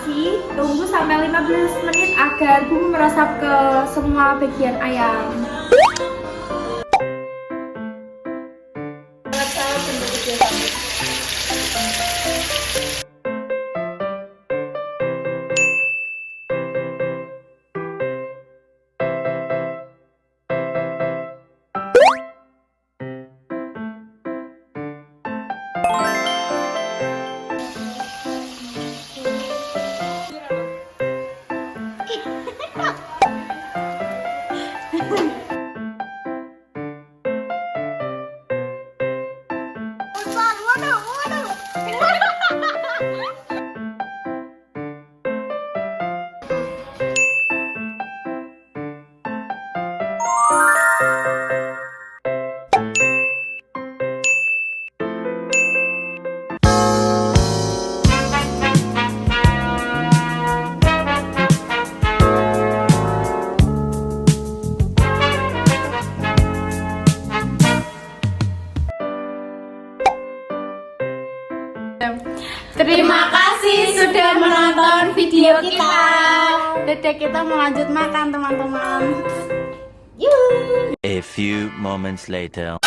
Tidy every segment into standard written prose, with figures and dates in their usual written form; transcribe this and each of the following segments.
nasi, tunggu sampai 15 menit agar bumbu meresap ke semua bagian ayam. Terima kasih sudah menonton video kita. Dedek kita mau lanjut makan teman-teman. A few moments later.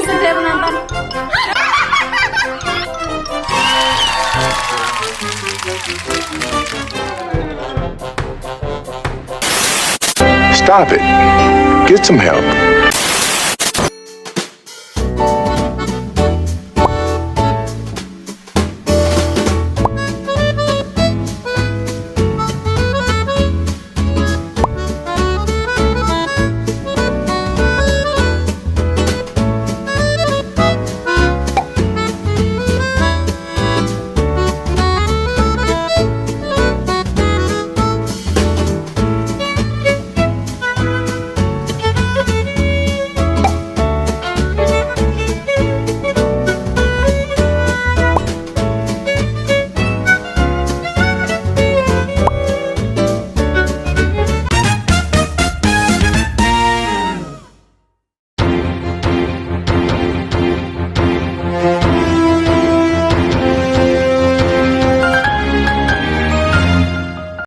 Sudah menonton. Stop it. Get some help.